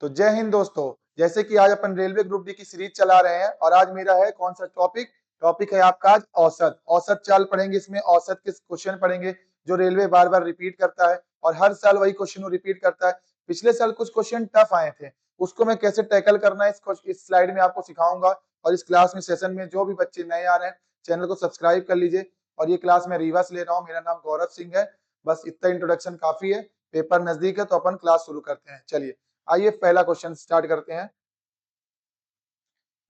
तो जय हिंद दोस्तों। जैसे कि आज अपन रेलवे ग्रुप डी की सीरीज चला रहे हैं और आज मेरा है कौन सा टॉपिक है आपका आज औसत। औसत चाल पढ़ेंगे, इसमें औसत के क्वेश्चन पढ़ेंगे जो रेलवे बार बार रिपीट करता है और हर साल वही क्वेश्चन रिपीट करता है। पिछले साल कुछ क्वेश्चन टफ आए थे, उसको मैं कैसे टैकल करना है इस स्लाइड में आपको सिखाऊंगा। और इस क्लास में सेशन में जो भी बच्चे नए आ रहे हैं चैनल को सब्सक्राइब कर लीजिए। और ये क्लास में रीवा से ले रहा हूँ, मेरा नाम गौरव सिंह है। बस इतना इंट्रोडक्शन काफी है, पेपर नजदीक है तो अपन क्लास शुरू करते हैं। चलिए आइए पहला क्वेश्चन स्टार्ट करते हैं।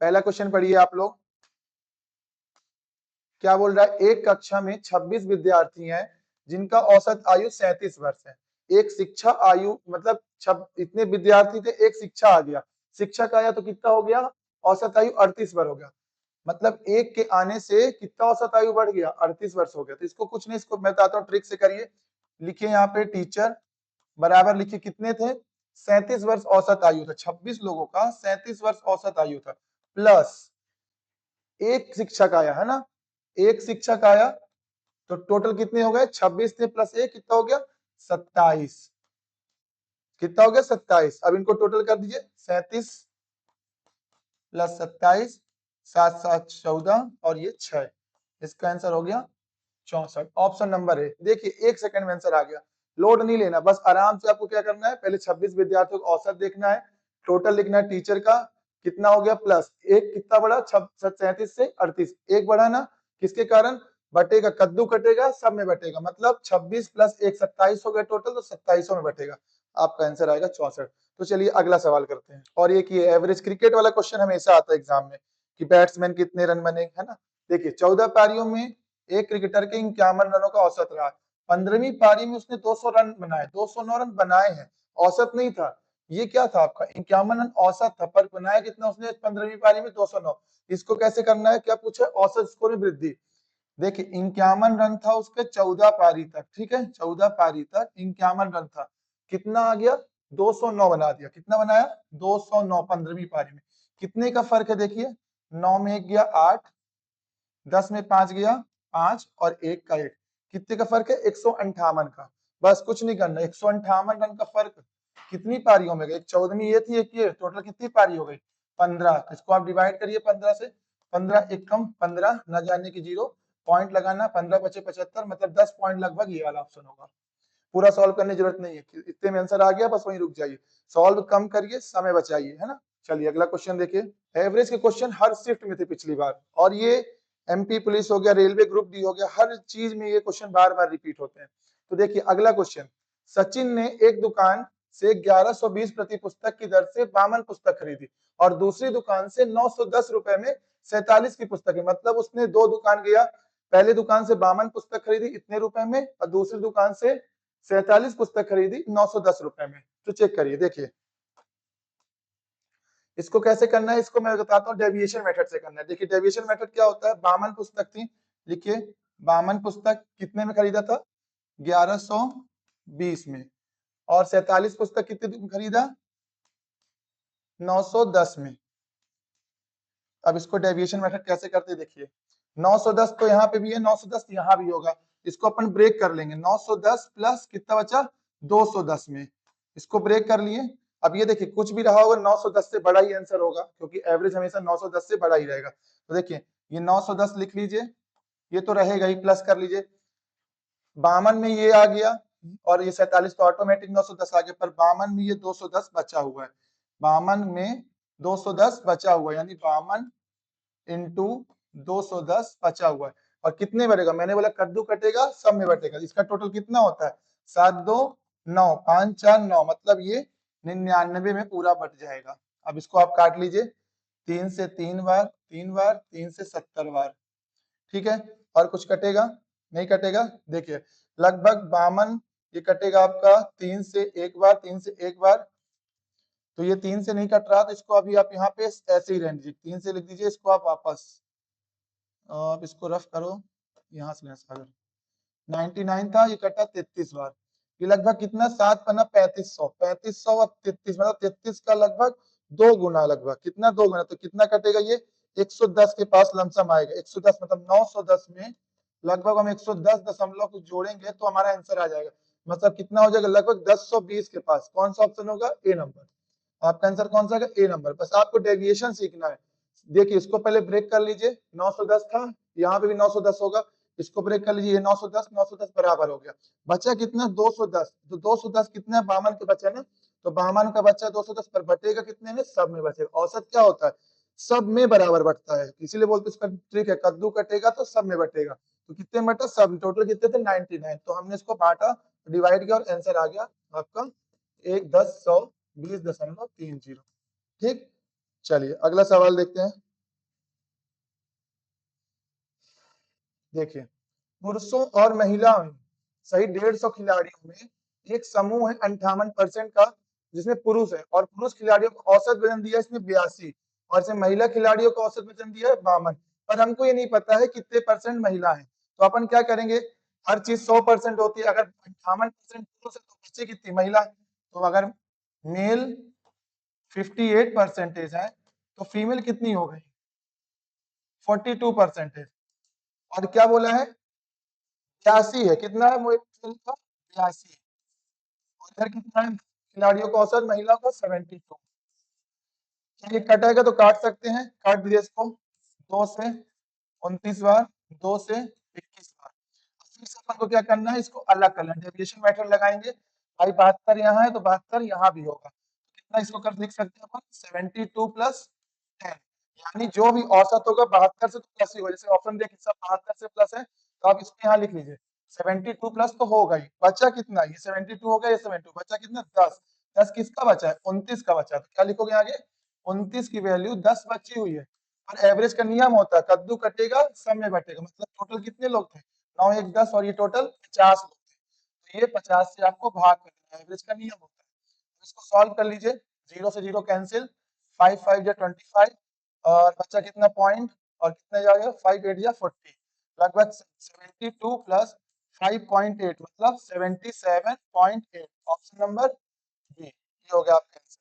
पहला क्वेश्चन पढ़िए आप लोग। क्या बोल रहा है, एक कक्षा में 26 विद्यार्थी हैं जिनका औसत आयु 37 वर्ष है। एक शिक्षा आयु मतलब इतने विद्यार्थी थे, एक शिक्षा आ गया, शिक्षक आया तो कितना हो गया, औसत आयु 38 वर्ष हो गया। मतलब एक के आने से कितना औसत आयु बढ़ गया, 38 वर्ष हो गया। तो इसको कुछ नहीं, इसको मैं बताता हूँ ट्रिक से करिए। लिखिए यहाँ पे टीचर बराबर, लिखिए कितने थे, 37 वर्ष औसत आयु था, 26 लोगों का 37 वर्ष औसत आयु था। प्लस एक शिक्षक आया है ना, एक शिक्षक आया तो टोटल कितने हो गए, 26 थे प्लस एक कितना हो गया, 27। कितना हो गया, 27। अब इनको टोटल कर दीजिए, 37 प्लस 27, 7 7 14 और ये 6। इसका आंसर हो गया 64। ऑप्शन नंबर है। देखिए 1 सेकंड में आंसर आ गया। लोड नहीं लेना, बस आराम से आपको क्या करना है, पहले 26 विद्यार्थियों का औसत देखना है, टोटल लिखना है टीचर का कितना हो गया, प्लस एक कितना बढ़ा, 37 से 38 एक बढ़ा ना, किसके कारण बटेगा, कद्दू कटेगा सब में बटेगा, मतलब 26 प्लस 1 27 हो गया टोटल, तो 27 में बटेगा। आपका आंसर आएगा 64। तो चलिए अगला सवाल करते हैं। और एक ये एवरेज क्रिकेट वाला क्वेश्चन हमेशा आता है एग्जाम में कि बैट्समैन कितने रन बने, है ना। देखिए 14 पारियों में एक क्रिकेटर के 51 रनों का औसत रहा। 15वीं पारी में उसने 200 रन बनाए, 209 रन बनाए हैं, औसत नहीं था। ये क्या था आपका 51 रन औसत था, पर बनाया कितना उसने 15वीं पारी में, 209। इसको कैसे करना है, क्या पूछा, औसत स्कोर में वृद्धि। देखिए 51 रन था उसके 14 पारी तक, ठीक है, 14 पारी तक 51 रन था, कितना आ गया, 209 बना दिया। कितना बनाया, 209 15वीं पारी में। कितने का फर्क है, देखिए 9 में 1 गया 8, 10 में 5 गया 5 और 1 का 1, कितने का फर्क है, 158 का। बस कुछ नहीं करना, 158 रन का फर्क कितनी पारियों में गई, 14वीं ये थी, एक ये, टोटल कितनी पारी हो गई, 15। इसको आप डिवाइड करिए 15 से, 15 एक कम 15 न जाने की 0, पॉइंट लगाना, 15 बचे 75, मतलब 10 पॉइंट लगभग ये वाला ऑप्शन होगा। पूरा सॉल्व करने की जरूरत नहीं है, इतने में आंसर आ गया, बस वहीं रुक जाइए, सॉल्व कम करिए, समय बचाइए, है ना। चलिए अगला क्वेश्चन देखिए। एवरेज के क्वेश्चन हर शिफ्ट में थे पिछली बार, और ये एमपी पुलिस हो गया, रेलवे ग्रुप डी हो गया, हर चीज में ये क्वेश्चन बार बार रिपीट होते हैं। तो देखिए अगला क्वेश्चन, सचिन ने एक दुकान से 1120 प्रति पुस्तक की दर से 52 पुस्तक खरीदी और दूसरी दुकान से 910 रुपए में 47 की पुस्तकें, मतलब उसने दो दुकान गया, पहले दुकान से 52 पुस्तक खरीदी इतने रुपए में और दूसरी दुकान से 47 पुस्तक खरीदी 910 रुपए में। तो चेक करिए, देखिए इसको कैसे करना है, इसको मैं बताता हूँ, डेविएशन मेथड से करना है। देखिए डेविएशन मेथड क्या होता है, 52 पुस्तक थी, लिखिए 52 पुस्तक कितने में खरीदा था, 1120 में, और 47 पुस्तक कितने में खरीदा, 910 में। अब इसको डेविएशन मेथड कैसे करते हैं, देखिए 910 तो यहाँ पे भी है, 910 यहाँ भी होगा, इसको अपन ब्रेक कर लेंगे, 910 प्लस कितना बचा, 210 में, इसको ब्रेक कर लिए। अब ये देखिए कुछ भी रहा होगा 910 से बड़ा ही आंसर होगा, क्योंकि एवरेज हमेशा 910 से बड़ा ही रहेगा। तो देखिए ये 910 लिख लीजिए, ये तो रहेगा ही, प्लस कर लीजिए, 52 में ये आ गया और ये 47 तो ऑटोमेटिक 910 आ गया, पर 52 में ये 210 बचा हुआ है, 52 में 210 बचा हुआ है, यानी 52 इंटू 210 बचा हुआ है। और कितने बढ़ेगा, मैंने बोला कद्दू कटेगा सब में बटेगा, इसका टोटल कितना होता है, 7 2 9, 5 4 9, मतलब ये 99 में पूरा बट जाएगा। अब इसको आप काट लीजिए, 3 से 3 बार, 3 बार, 3 से 70 बार, ठीक है। और कुछ कटेगा, नहीं कटेगा, देखिए लगभग 52 ये कटेगा आपका 3 से 1 बार, 3 से 1 बार, तो ये 3 से नहीं कट रहा, तो इसको अभी आप यहाँ पे ऐसे ही रहने दीजिए, 3 से लिख दीजिए, इसको आप वापस, आप इसको रफ करो, यहाँ से सागर 99 था, ये कटा 33 बार, ये लगभग कितना, 7 पन्ना 3500, 3500 और 33, मतलब 33 का लगभग 2 गुना, लगभग कितना 2 गुना, तो कितना कटेगा ये 110 के पास लमसम आएगा, 110 मतलब 910 में लगभग हम 110 दशमलव को जोड़ेंगे तो हमारा आंसर आ जाएगा, मतलब कितना हो जाएगा, लगभग 1020 के पास। कौन सा ऑप्शन होगा, ए नंबर। आपका आंसर कौन सा है? ए नंबर। बस आपको डेविएशन सीखना है। देखिए इसको पहले ब्रेक कर लीजिए, 910 था, यहाँ पे भी 910 होगा, इसको ब्रेक कर लीजिए, ये 910 910 बराबर हो गया। बचा कितना? 210। तो 210 कितना है? बामन के बचा ना, तो बामन का बच्चा 210 पर बटेगा कितने में? सब में बचेगा। औसत क्या होता है? सब में बराबर बटता है, इसीलिए बोलते इसका ट्रिक है, कद्दू कटेगा तो सब में बटेगा। तो कितने में बटा? सब। टोटल कितने थे? 99। तो हमने इसको बांटा, डिवाइड किया, और आंसर आ गया आपका 1 10 100 20.30। ठीक, चलिए अगला सवाल देखते हैं। देखिए, पुरुषों और महिलाओं में सही 150 खिलाड़ियों में एक समूह है 58% का, जिसमें पुरुष है, और पुरुष खिलाड़ियों को औसत वजन दिया है इसमें 82, और इसमें महिला खिलाड़ियों को औसत वजन दिया है 52। पर हमको ये नहीं पता है कितने परसेंट महिला है, तो अपन क्या करेंगे, हर चीज 100% होती है। अगर 58% पुरुष है तो बच्चे कितनी? महिला। तो अगर मेल 58% है तो फीमेल कितनी हो गई? 42%। और क्या बोला है? 82 है। कितना है मेल का? 82। और इधर कितना है खिलाड़ियों का औसत? महिला का 72। ये कटेगा तो काट सकते हैं, काट दीजिए इसको। 2 से 29 बार, 2 से 21 बार। फिर से अपन को क्या करना है, इसको अलग करना है, डेविएशन मेथड लगाएंगे। भाई 72 यहाँ है तो 72 यहाँ भी होगा, कितना इसको कर लिख सकते हैं अपन? 72 प्लस 10, यानी जो भी औसत होगा 72 से तो प्लस ही होगा। जैसे ऑप्शन देखिए सब 72 से प्लस है, तो आप इसको यहाँ लिख लीजिए 72 प्लस तो होगा ही। बचा कितना? ये 72 हो गया, ये 72 बचा कितना? 10। 10 किसका बचा है? 29 का बचा है। तो क्या लिखोगे आगे? 29 की वैल्यू 10 बची हुई है। और एवरेज का नियम होता है कद्दू कटेगा सब में बटेगा, मतलब टोटल कितने लोग थे? 9 1 10, और ये टोटल 50 लोग थे, तो ये 50 से आपको भाग करना है, एवरेज का नियम होता है। इसको सॉल्व कर लीजिए, 0 से 0 कैंसिल, 5 5 या 25, और बच्चा कितना? पॉइंट, और कितना जाएगा? 5 8 या 40, लगभग 72 प्लस 5.8 मतलब 77.8। ऑप्शन नंबर बी, ये हो गया आपका आंसर।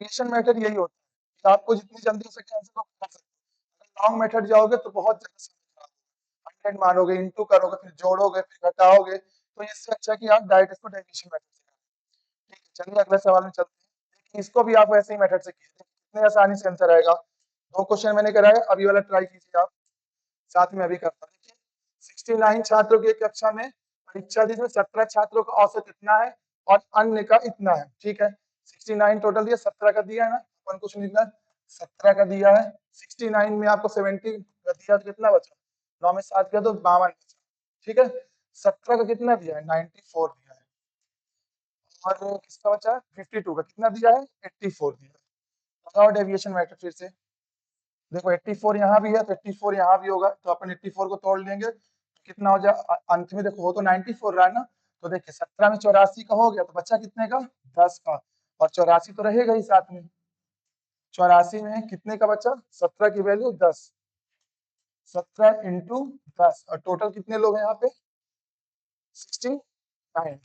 डेविएशन मेथड यही होता है कि आपको जितनी जल्दी हो सके आंसर को कर सकते हैं। अगर लॉन्ग मेथड जाओगे तो बहुत ज्यादा समय खराब होगा, 100 मारोगे, इंटू करोगे, फिर जोड़ोगे, फिर घटाओगे, तो इससे अच्छा कि आप डायरेक्ट इसको डेविएशन मेथड से करें। ठीक है, चलिए अगले सवाल में चलते हैं। देखिए, इसको भी आप वैसे ही मेथड से कीजिए, कितने आसानी से आंसर आएगा। 2 क्वेश्चन मैंने कराया, अभी वाला ट्राई कीजिए आप, साथ में अभी करता हूं। देखिए 69 छात्रों की एक कक्षा में परीक्षा दी, जिसमें 17 छात्रों का औसत इतना है और अन्य का इतना है। ठीक है, 69 टोटल दिया, 17 का दिया है ना, अपन कुछ नहीं लिखना, 17 का दिया है। 69 में आपको 70 का दिया तो कितना बचा? 9 में 7 गया तो 52 बचा। ठीक है, 17 का कितना दिया है? 94 दिया है। और किसका बचा? 52 का कितना दिया है? 84 दिया है। लगाओ डेविएशन मेथड फिर से। देखो 84 यहाँ भी है तो 84 यहाँ भी होगा, तो अपन 84 को तोड़ लेंगे तो कितना हो जाए अंत में? देखो वो तो 94 रहा है ना, तो देखिए 17 में 84 का हो गया तो बच्चा कितने का? 10 का, और 84 तो रहेगा ही साथ में। 84 में कितने का बचा? 17 की वैल्यू 10, 17 इंटू 10, और टोटल कितने लोग हैं यहाँ पे? 69।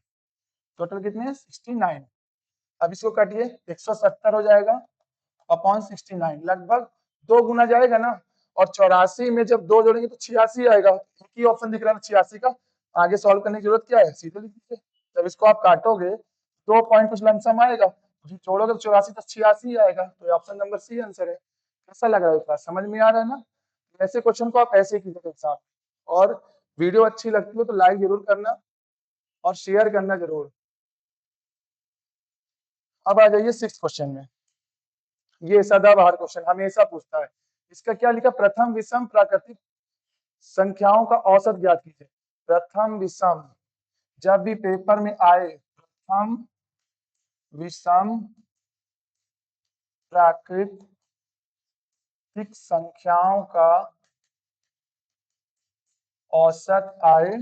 टोटल कितने हैं? 69। अब इसको काटिए, 170 हो जाएगा अपॉन 69, लगभग 2 गुना जाएगा ना। और 84 में जब 2 जोड़ेंगे तो 86 आएगा। एक ही ऑप्शन दिख रहा है 86 का, आगे सॉल्व करने की जरूरत क्या है? सीधे लिख दीजिए। जब इसको आप काटोगे 2 पॉइंट कुछ लमसम आएगा, तो जोड़ोगे तो 84 तो 86 आएगा। तो ऑप्शन नंबर सी आंसर है। कैसा लग रहा है? बात समझ में आ रहा है ना? ऐसे क्वेश्चन को आप ऐसे कीजिएगा एग्जाम। और वीडियो अच्छी लगती हो तो लाइक जरूर करना और शेयर करना जरूर। अब आ जाइए 6 क्वेश्चन में। ये सदाबहार क्वेश्चन हमेशा पूछता है। इसका क्या लिखा? प्रथम विषम प्राकृतिक संख्याओं का औसत ज्ञात कीजिए। प्रथम विषम, जब भी पेपर में आए प्रथम विषम प्राकृतिक संख्याओं का औसत आए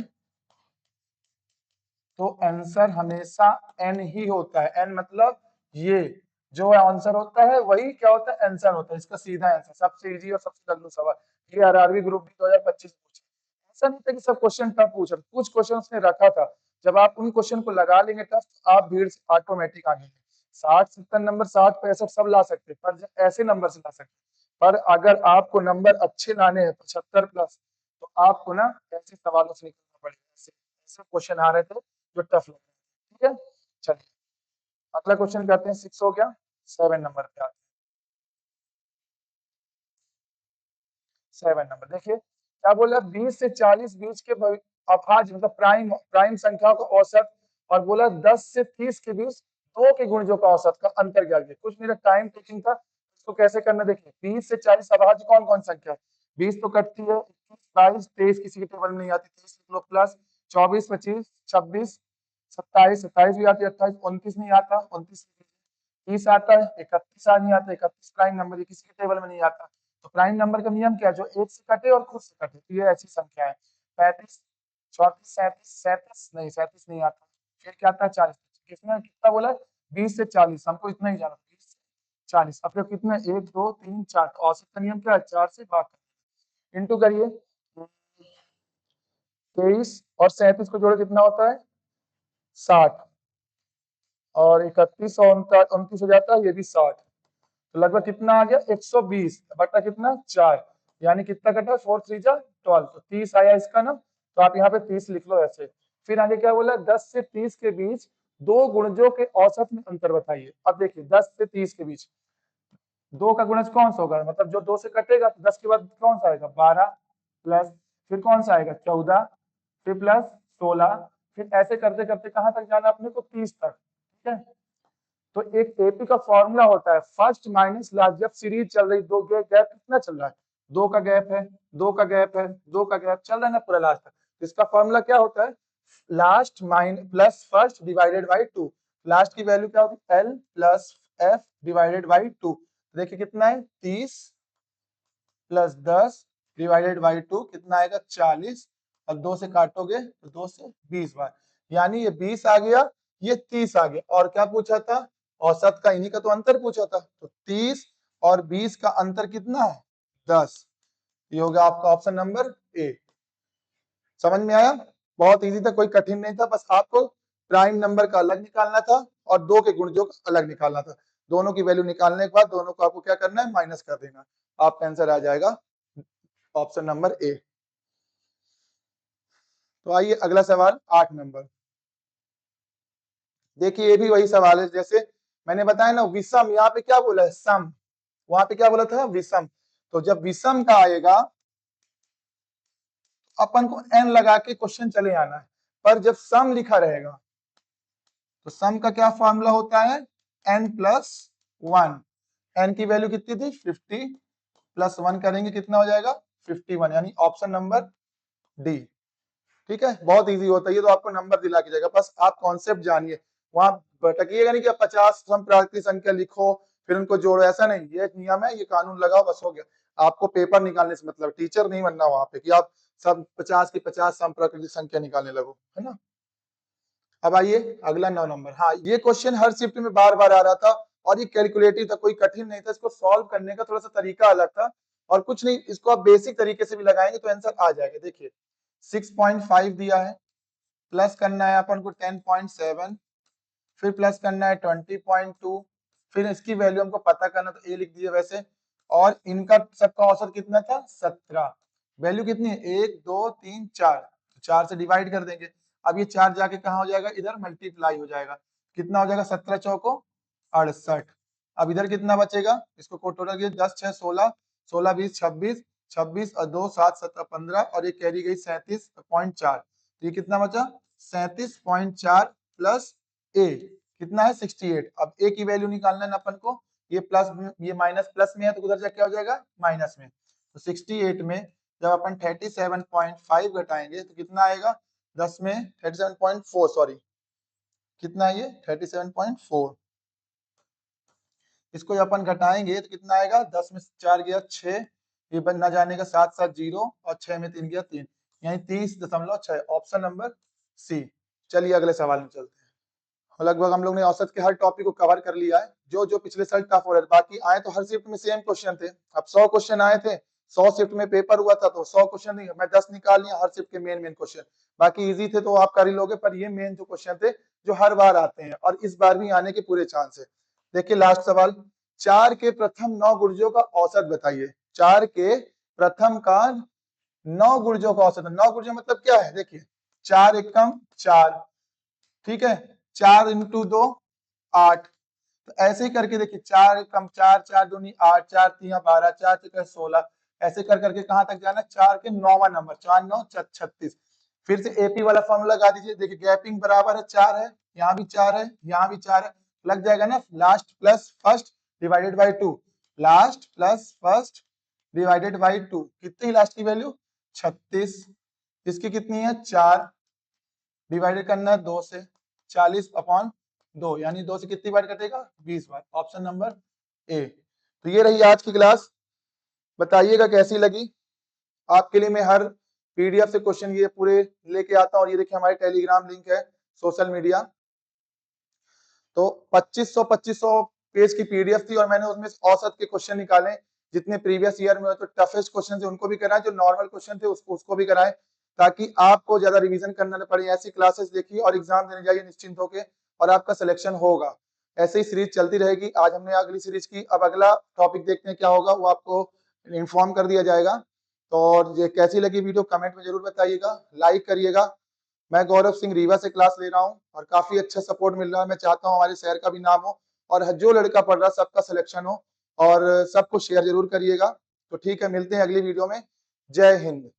तो आंसर हमेशा n ही होता है। n मतलब ये जो आंसर होता है वही क्या होता है? आंसर होता है। इसका सीधा आंसर, सबसे इजी और सबसे लघु सवाल। ये आरआरबी ग्रुप डी 2025 पूछे। ऐसा नहीं था कि सब क्वेश्चन टफ पूछ रहे, कुछ क्वेश्चन उसने रखा था। जब आप उन क्वेश्चन को लगा लेंगे टफ, आप भीड़ से ऑटोमेटिक आ जाएंगे। 60 70 नंबर 60 65 सब ला सकते, पर ऐसे नंबर से ला सकते। पर अगर आपको नंबर अच्छे लाने हैं 75 प्लस, तो आपको ना ऐसे सवालों से निकलना पड़ेगा। ऐसे ऐसे क्वेश्चन आ रहे थे जो टफ लग रहे हैं। ठीक है, चलिए अगला क्वेश्चन करते हैं। 6 हो गया। 7 नंबर पे आते हैं। 7 नंबर देखिए क्या बोला, 20 से 40 बीच के अभाज्य मतलब प्राइम संख्याओं का औसत, और बोला 10 से 30 के बीच दो के गुणजों का औसत का अंतर ज्ञात कीजिए। कुछ मेरा टाइम टेकिंग था, इसको कैसे करना देखिए। 20 से 40 अभाज्य कौन कौन संख्या है? 20 तो कटती है, 21, 22, 23 किसी के टेबल में नहीं आती, 30 लिख लो प्लस 24, 25, 26, 27, 27 भी आती है, 28, 29 नहीं आता, 29 30 आता है, 31 आ नहीं आता, 31 प्राइम नंबर है, किसी के टेबल में नहीं आता। तो प्राइम नंबर का नियम क्या है? जो एक से कटे और खुद से कटे, तो ये ऐसी संख्या है। 35, 34, 37, 37 नहीं आता, फिर क्या आता है? 40। किसने कितना बोला? 20 से 40, हमको इतना ही जाना, 20 से 40। अब फिर कितना? 1 2 3 4, औसत का नियम क्या है? 4 से भाग कर इंटू करिए। 23 और 37 को जोड़े कितना होता है? 60, और 31 और 29 हो जाता है, ये भी 60। तो लगभग कितना आ गया? 120 बटा कितना? 4, यानी कितना कटा? 4 3 जा 12, तो 30 आया इसका ना, तो आप यहाँ पे 30 लिख लो ऐसे। फिर आगे क्या बोला? 10 से 30 के बीच दो गुणजों के औसत में अंतर बताइए। अब देखिए 10 से 30 के बीच दो का गुणज कौन सा होगा? मतलब जो 2 से कटेगा तो 10 के बाद कौन सा आएगा? 12 प्लस, फिर कौन सा आएगा? 14, फिर प्लस 16, फिर ऐसे करते करते कहां तक जाना अपने को? 30 तक। ठीक है, तो एक एपी का फॉर्मूला होता है फर्स्ट माइनस लास्ट। जब सीरीज चल रही, दो गैप कितना चल रहा है? दो का गैप है, दो का गैप है, दो का गैप चल रहा है ना पूरा लास्ट तक। तो इसका फॉर्मूला क्या होता है? Last mine plus first divided by 2। Last की वैल्यू क्या होती है? L plus F divided by 2। देखिए कितना है? 30 प्लस 10 डिवाइडेड बाई 2 कितना आएगा? 40, और 2 से काटोगे तो 2 से 20 बार, यानी ये 20 आ गया, ये 30 आ गया। और क्या पूछा था? औसत का, इन्हीं का तो अंतर पूछा था। तो 30 और 20 का अंतर कितना है? 10। ये हो गया आपका ऑप्शन नंबर ए। समझ में आया? बहुत इजी था, कोई कठिन नहीं था, बस आपको प्राइम नंबर का अलग निकालना था और दो के गुणजों का अलग निकालना था। दोनों की वैल्यू निकालने के बाद दोनों को आपको क्या करना है? माइनस कर देना। आपका आंसर आ जाएगा ऑप्शन नंबर ए। तो आइए अगला सवाल 8 नंबर। देखिए ये भी वही सवाल है, जैसे मैंने बताया ना विषम, यहाँ पे क्या बोला है? सम। वहां पे क्या बोला था? विषम। तो जब विषम का आएगा अपन को एन लगा के क्वेश्चन चले आना है, पर जब सम लिखा रहेगा तो सम का क्या फॉर्मूला होता है? N plus 1। एन की वैल्यू कितनी थी? 50, प्लस 1 करेंगे कितना हो जाएगा? 51, यानी ऑप्शन नंबर डी। ठीक है, बहुत इजी होता है ये, तो आपको नंबर दिला के जाएगा, बस आप कॉन्सेप्ट जानिए। वहां भटकिएगा नहीं कि आप 50 समप्राकृतिक संख्या लिखो फिर उनको जोड़ो, ऐसा नहीं। ये नियम है, ये कानून लगाओ, बस हो गया। आपको पेपर निकालने से मतलब, टीचर नहीं बनना वहां पे कि आप सब 50 की 50 समप्राकृतिक संख्या निकालने लगो, है ना। अब आइए अगला 9 नंबर। हाँ, ये क्वेश्चन हर शिफ्ट में बार बार आ रहा था और ये कैलकुलेटिव था, कोई कठिन नहीं था। इसको सॉल्व करने का थोड़ा सा तरीका अलग था, और कुछ नहीं, इसको आप बेसिक तरीके से भी लगाएंगे तो आंसर आ जाएगा। देखिए 6.5 दिया है, प्लस करना है अपन को 10.7, फिर प्लस करना है 20.2, फिर इसकी वैल्यू हमको पता करना, तो ए लिख दिया वैसे। और इनका सबका औसत कितना था? 17। वैल्यू कितनी है? 1 2 3 4, 4 से डिवाइड कर देंगे। अब ये 4 जाके कहाँ हो जाएगा? इधर मल्टीप्लाई हो जाएगा। कितना हो जाएगा? 17 चौको 68। अब इधर कितना बचेगा? इसको टोटल किया 10 6 16, 16 20 26, 26 और 2 7 17 15, और ये कैरी गई 37.4। तो ये कितना बचा? 37.4 प्लस ए कितना है? 68। अब ए की वैल्यू निकालना है ना अपन को। ये प्लस, ये माइनस प्लस में है तो उधर जाके क्या हो जाएगा? माइनस में। तो 68 में जब अपन 37.5 घटाएंगे तो कितना आएगा? 10 में 37.4, सॉरी कितना है ये? 37.4। इसको जब अपन घटाएंगे तो कितना आएगा? 10 में 4 गया 6, ये बन ना जाने का 7 7 0, और 6 में 3 गया 3, यानी 30.6। Option number C. चलिए अगले सवाल में चलते हैं। लगभग हम लोग ने औसत के हर टॉपिक को कवर कर लिया है, जो जो पिछले साल टफ हो रहे थे। बाकी आए तो हर शिफ्ट में सेम क्वेश्चन थे। अब 100 क्वेश्चन आए थे, 100 शिफ्ट में पेपर हुआ था, तो 100 क्वेश्चन नहीं, मैं 10 निकाल लिया हर शिफ्ट के मेन क्वेश्चन। बाकी इजी थे तो आप कर ही लोगे, पर ये मेन जो क्वेश्चन थे जो हर बार आते हैं और इस बार भी आने के पूरे चांस है। देखिए लास्ट सवाल, 4 के प्रथम 9 गुर्जों का औसत बताइए। 4 के प्रथम का 9 गुर्जों का औसत। 9 गुर्जों मतलब क्या है? देखिए 4 एकम 4, ठीक है, 4 इंटू 2 8, तो ऐसे ही करके देखिए 4 कम 4, 4 दूनी 8, 4 तिया 12, 4 तिया 16, ऐसे कर करके कहां तक जाना, 4 के 9वां नंबर, 4 9 36। फिर से एपी वाला फॉर्मूला लगा दीजिए, देखिए गैपिंग बराबर है 4 है, यहाँ भी 4 है, यहाँ भी 4 है, लग जाएगा ना, last plus first divided by 2, last plus first divided by 2, कितनी लास्ट की वैल्यू 36, इसकी कितनी है 4, डिवाइडेड करना है 2 से, 40 अपॉन 2, यानी 2 से कितनी बार कटेगा 20 बार, ऑप्शन नंबर ए। तो ये रही आज की क्लास, बताइएगा कैसी लगी। आपके लिए मैं हर पीडीएफ से क्वेश्चन ये पूरे लेके आता हूँ, और ये देखिए हमारी टेलीग्राम लिंक है, सोशल मीडिया। तो 2500 पेज की पीडीएफ थी, और मैंने उसमें औसत के क्वेश्चन निकाले, जितने प्रीवियस ईयर में तो टफेस्ट क्वेश्चन थे उनको भी कराए, जो नॉर्मल क्वेश्चन थे उसको भी कराए, ताकि आपको ज्यादा रिवीजन करना न पड़े। ऐसी क्लासेस देखिए और एग्जाम देने जाइए निश्चिंत होके, और आपका सिलेक्शन होगा। ऐसे ही सीरीज चलती रहेगी। आज हमने अगली सीरीज की, अब अगला टॉपिक देखते हैं क्या होगा, वो आपको इन्फॉर्म कर दिया जाएगा। तो और ये कैसी लगी वीडियो कमेंट में जरूर बताइएगा, लाइक करिएगा। मैं गौरव सिंह रीवा से क्लास ले रहा हूँ, और काफी अच्छा सपोर्ट मिल रहा है। मैं चाहता हूँ हमारे शहर का भी नाम हो, और जो लड़का पढ़ रहा है सबका सिलेक्शन हो, और सबको शेयर जरूर करिएगा। तो ठीक है, मिलते हैं अगली वीडियो में। जय हिंद।